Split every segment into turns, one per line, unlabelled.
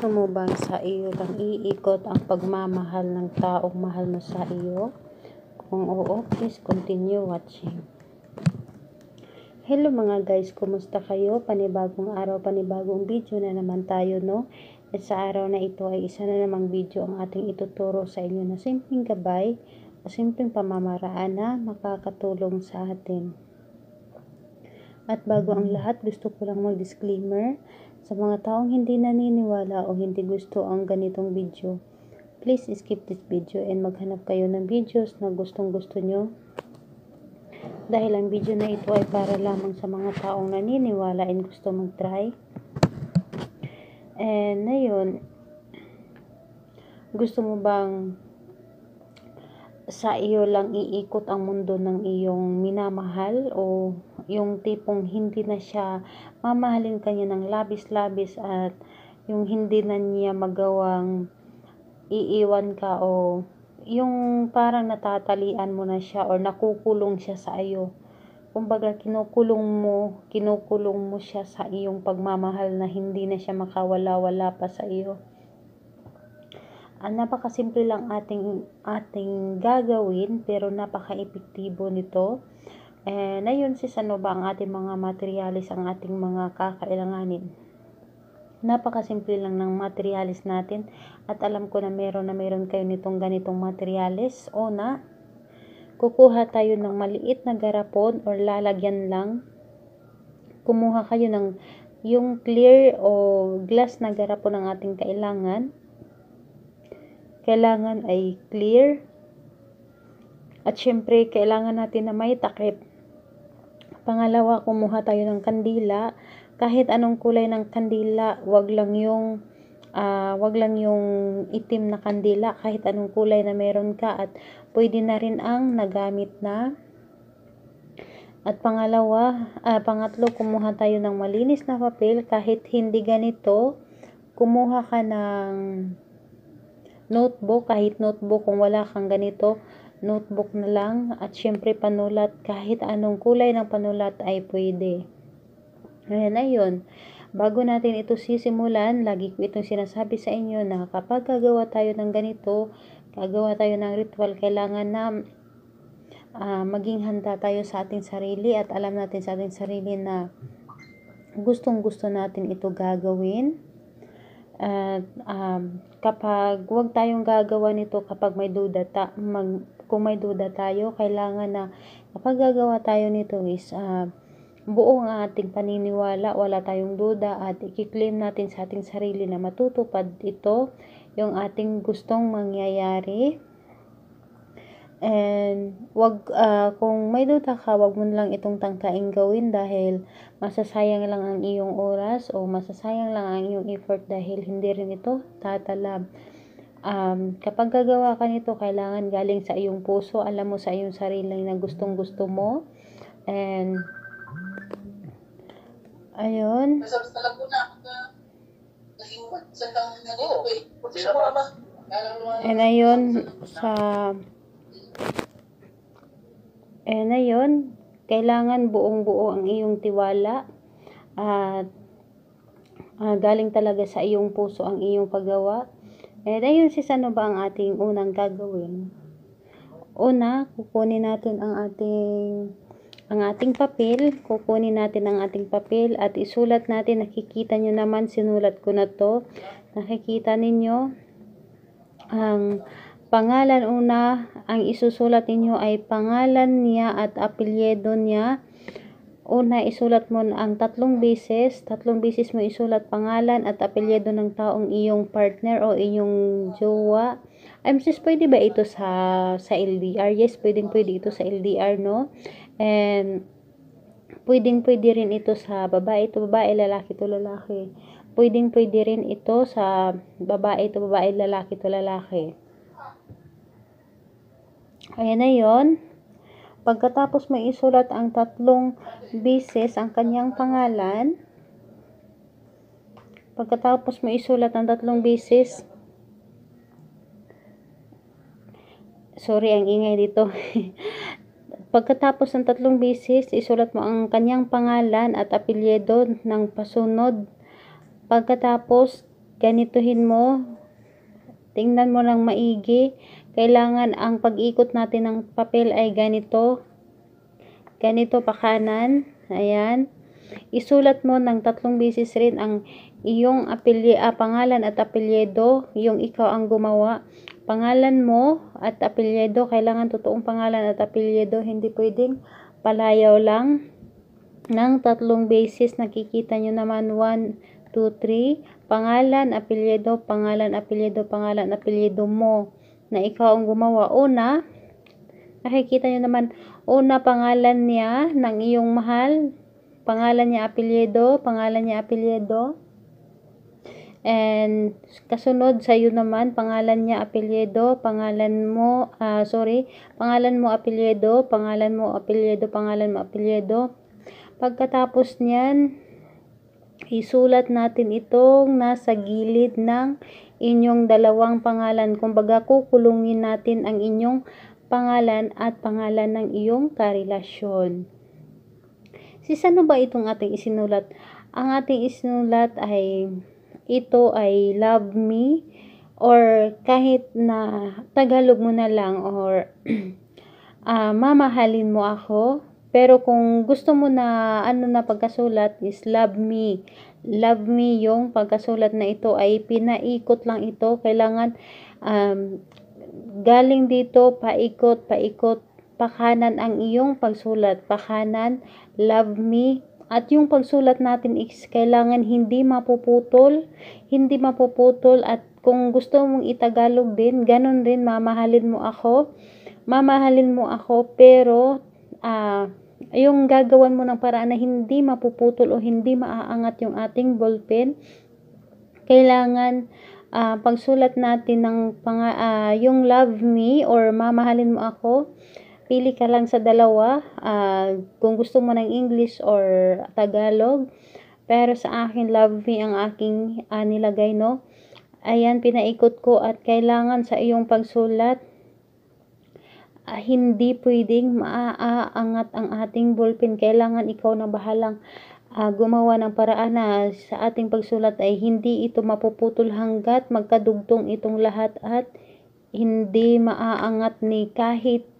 Gusto mo bang sa iyo lang iikot ang pagmamahal ng taong mahal mo sa iyo? Kung oo, please continue watching. Hello mga guys, kumusta kayo? Panibagong araw, panibagong video na naman tayo, no? At sa araw na ito ay isa na namang video ang ating ituturo sa inyo na simpleng gabay o simpleng pamamaraan na makakatulong sa atin. At bago ang lahat, gusto ko lang mag-disclaimer sa mga taong hindi naniniwala o hindi gusto ang ganitong video. Please skip this video and maghanap kayo ng videos na gustong gusto nyo. Dahil ang video na ito ay para lamang sa mga taong naniniwala and gusto mag-try. And ayun, gusto mo bang sa iyo lang iikot ang mundo ng iyong minamahal o yung tipong hindi na siya mamahalin kanya ng labis-labis at yung hindi na niya magawang iiwan ka o yung parang natatalian mo na siya or nakukulong siya sa iyo. Kumbaga kinukulong mo siya sa iyong pagmamahal na hindi na siya makawala-wala pa sa iyo. Napakasimple lang ating gagawin pero napaka-epektibo nito. And ayun, ano ba ang ating mga materialis, ang ating mga kakailanganin. Napakasimple lang ng materialis natin at alam ko na meron kayo nitong ganitong materialis. Una, kukuha tayo ng maliit na garapon or lalagyan lang. Kumuha kayo ng yung clear o glass na garapon ang ating kailangan. Kailangan ay clear. At syempre, kailangan natin na may takip. Pangalawa, kumuha tayo ng kandila. Kahit anong kulay ng kandila, wag lang yung itim na kandila. Kahit anong kulay na meron ka at pwede na rin ang nagamit na. At pangatlo, kumuha tayo ng malinis na papel. Kahit hindi ganito, kumuha ka ng notebook. Kahit notebook, kung wala kang ganito, notebook na lang. At syempre panulat, kahit anong kulay ng panulat ay pwede. Ayun, bago natin ito sisimulan, lagi ko itong sinasabi sa inyo na kapag gagawa tayo ng ganito, gagawa tayo ng ritual, kailangan na maging handa tayo sa ating sarili at alam natin sa ating sarili na gustong gusto natin ito gagawin. At kapag wag tayong gagawa nito kapag may duda kung may duda tayo, kailangan na kapag gagawa tayo nito is buo ang ating paniniwala, wala tayong duda at i-claim natin sa ating sarili na matutupad ito, yung ating gustong mangyayari. And kung may duda ka, wag mo lang itong tangkaing gawin dahil masasayang lang ang iyong oras o masasayang lang ang iyong effort dahil hindi rin ito tatalab. Kapag gagawa ka nito, kailangan galing sa iyong puso, alam mo sa iyong sarili na gustong gusto mo. And ayun. And ayun, kailangan buong-buo ang iyong tiwala at galing talaga sa iyong puso ang iyong paggawa. And ayun, ano ba ang ating unang gagawin? Una, kukunin natin ang ating papel. Kukunin natin ang ating papel at isulat natin. Nakikita nyo naman, sinulat ko na to. Nakikita ninyo ang pangalan. Una, ang isusulat ninyo ay pangalan niya at apelyido niya. Una, isulat mo ang 3 beses. 3 beses mo isulat pangalan at apelyido ng taong iyong partner o iyong jowa. Sis, pwede ba ito sa LDR? Yes, pwede ito sa LDR, no? And pwede rin ito sa babae. Ito babae, lalaki to lalaki. Pwede rin ito sa babae. Ito babae, lalaki to lalaki. Ayan na yun. Pagkatapos mo isulat ang 3 beses ang kanyang pangalan. Pagkatapos mo isulat ang 3 beses. Sorry, ang ingay dito. Pagkatapos ng 3 beses, isulat mo ang kanyang pangalan at apelyido ng pasunod. Pagkatapos, ganituhin mo, tingnan mo ng maigi. Kailangan ang pag-ikot natin ng papel ay ganito pa kanan. Ayan. Isulat mo ng 3 beses rin ang iyong pangalan at apelyido, yung ikaw ang gumawa. Pangalan mo at apelyido, kailangan totoong pangalan at apelyido, hindi pwedeng palayaw lang. Ng 3 beses, nakikita nyo naman 1, 2, 3, pangalan, apelyido, pangalan, apelyido, pangalan, apelyido mo na ikaw ang gumawa. Una, nakikita nyo naman, una pangalan niya ng iyong mahal, pangalan niya, apelyido, pangalan niya, apelyido. And kasunod sa'yo naman, pangalan niya, apelyido, pangalan mo, pangalan mo, apelyido, pangalan mo, apelyido, pangalan mo, apelyido. Pagkatapos niyan, isulat natin itong nasa gilid ng inyong dalawang pangalan. Kumbaga, kukulungin natin ang inyong pangalan at pangalan ng iyong karelasyon. Sino ba itong ating isinulat? Ang ating isinulat ay ito ay love me, or kahit na Tagalog mo na lang, or mamahalin mo ako. Pero kung gusto mo na na pagkasulat is love me. Love me yung pagkasulat na ito ay pinaikot lang ito. Kailangan galing dito, paikot, pakanan ang iyong pagsulat. Pakanan, love me. At yung pagsulat natin is kailangan hindi mapuputol, at kung gusto mong itagalog din, ganun din, mamahalin mo ako, pero yung gagawan mo ng paraan na hindi mapuputol o hindi maaangat yung ating ballpen. Kailangan pagsulat natin ng yung love me or mamahalin mo ako, pili ka lang sa dalawa, kung gusto mo ng English or Tagalog. Pero sa akin, love me ang aking nilagay, no? Ayan, pinaikot ko, at kailangan sa iyong pagsulat, hindi pwedeng maaangat ang ating ballpen. Kailangan ikaw na bahalang gumawa ng paraan na sa ating pagsulat ay hindi ito mapuputol hanggat magkadugtong itong lahat, at hindi maaangat ni kahit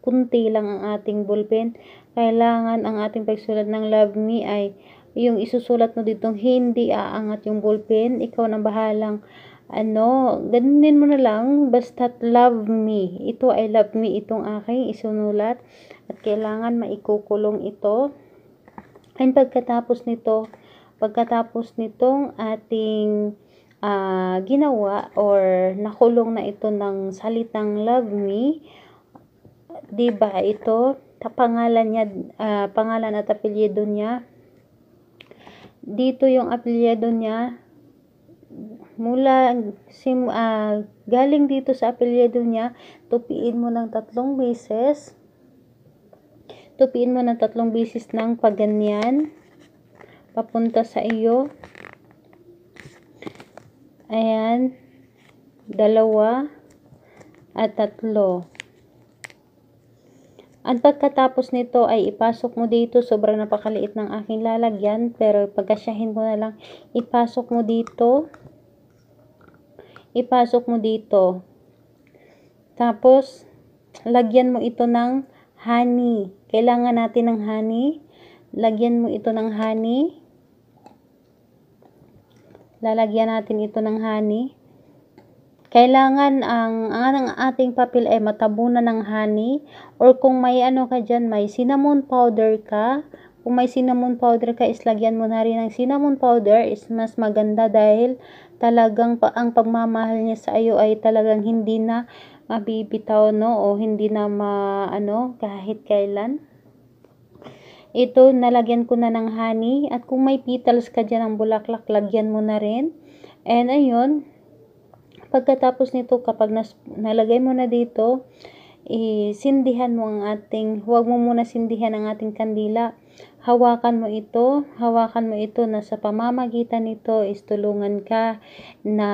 kunti lang ang ating ballpen. Kailangan ang ating pagsulat ng love me ay yung isusulat mo dito, hindi aangat yung ballpen. Ikaw nang bahalang ganunin mo na lang, basta't love me. Ito ay love me, itong aking isunulat, at kailangan maikukulong ito. And pagkatapos nitong ating ginawa or nakulong na ito ng salitang love me, diba ito, pangalan niya, pangalan at apelyido niya. Dito yung apelyido niya, galing dito sa apelyido niya, tupiin mo ng 3 beses. Tupiin mo ng 3 beses ng pagganyan, papunta sa iyo. Ayan, 2 at 3. Ang pagkatapos nito ay ipasok mo dito, sobrang napakaliit ng aking lalagyan, pero pagkasyahin mo na lang, ipasok mo dito. Tapos, lagyan mo ito ng honey. Kailangan natin ng honey. Lagyan mo ito ng honey. Lalagyan natin ito ng honey. Kailangan ang ating papel ay matabunan ng honey, or kung may ka dyan, may cinnamon powder ka. Kung may cinnamon powder ka, is lagyan mo na rin ng cinnamon powder, is mas maganda, dahil talagang ang pagmamahal niya sa iyo ay talagang hindi na mabibitaw, no, o hindi na kahit kailan. Ito, nalagyan ko na ng honey, at kung may petals ka dyan ng bulaklak, lagyan mo na rin. And ayun, pagkatapos nito, kapag nalagay mo na dito, sindihan mo huwag mo muna sindihan ang ating kandila. Hawakan mo ito, na sa pamamagitan nito is tulungan ka na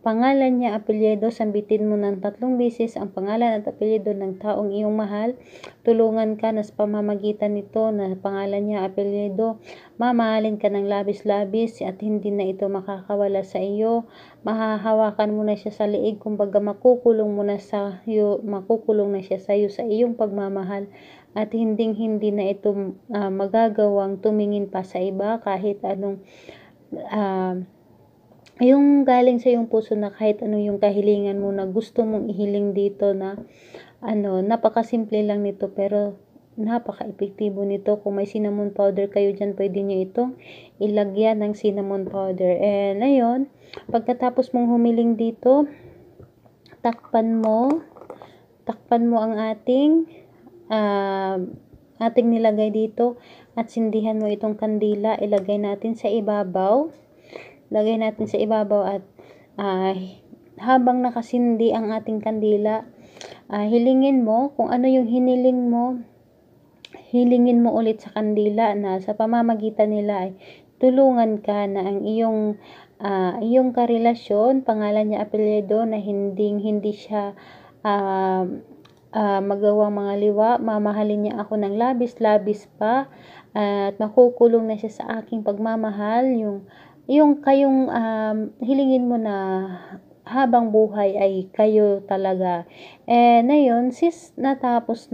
pangalan niya, apelyido, sambitin mo ng 3 beses ang pangalan at apelyido ng taong iyong mahal. Tulungan ka na sa pamamagitan nito na pangalan niya, apelyido. Mamahalin ka ng labis-labis at hindi na ito makakawala sa iyo. Mahahawakan mo na siya sa liig, kumbaga makukulong na siya sa iyo sa iyong pagmamahal. At hindi na ito magagawang tumingin pa sa iba kahit anong yung galing sa iyong puso na kahit ano yung kahilingan mo na gusto mong ihiling dito na napakasimple lang nito pero napaka-epektibo nito. Kung may cinnamon powder kayo dyan, pwede nyo itong ilagyan ng cinnamon powder. And ayun, pagkatapos mong humiling dito, takpan mo ang ating nilagay dito at sindihan mo itong kandila. Ilagay natin sa ibabaw. At habang nakasindi ang ating kandila, hilingin mo kung ano yung hilingin mo ulit sa kandila na sa pamamagitan nila ay tulungan ka na ang iyong karelasyon, pangalan niya, apelyido, na hindi siya magawang mga liwa. Mamahalin niya ako ng labis-labis pa at makukulong na siya sa aking pagmamahal. Yung kayong hilingin mo na habang buhay ay kayo talaga. Ngayon, sis, natapos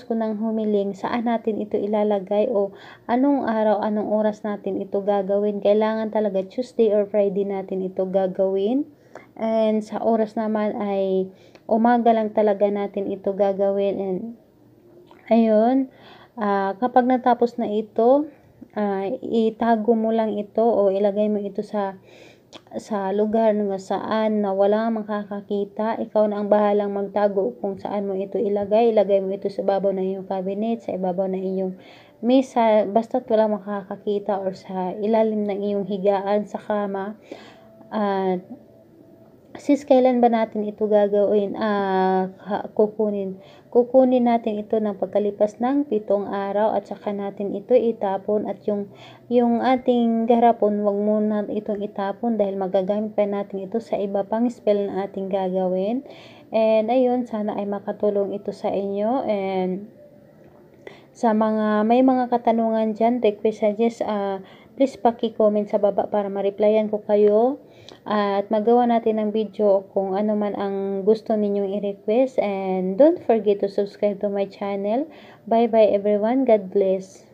ko nang humiling, saan natin ito ilalagay o anong araw, anong oras natin ito gagawin? Kailangan talaga Tuesday or Friday natin ito gagawin. And sa oras naman ay umaga lang talaga natin ito gagawin. And ayun, kapag natapos na ito, itago mo lang ito o ilagay mo ito sa lugar na saan na wala makakakita. Ikaw na ang bahalang magtago kung saan mo ito ilagay. Ilagay mo ito sa ibabaw ng iyong cabinet, sa ibabaw ng iyong mesa, basta't wala makakakita, or sa ilalim ng iyong higaan sa kama. Sis, kailan ba natin ito gagawin? Kukunin natin ito ng pagkalipas ng 7 araw at saka natin ito itapon. At yung ating garapon, wag muna itong itapon dahil magagamit pa natin ito sa iba pang spell na ating gagawin. And ayun, sana ay makatulong ito sa inyo. And sa may mga katanungan dyan, request, suggest, please paki-comment sa baba para ma-replyan ko kayo. At magawa natin ng video kung ano man ang gusto ninyong i-request. And don't forget to subscribe to my channel. Bye bye everyone. God bless.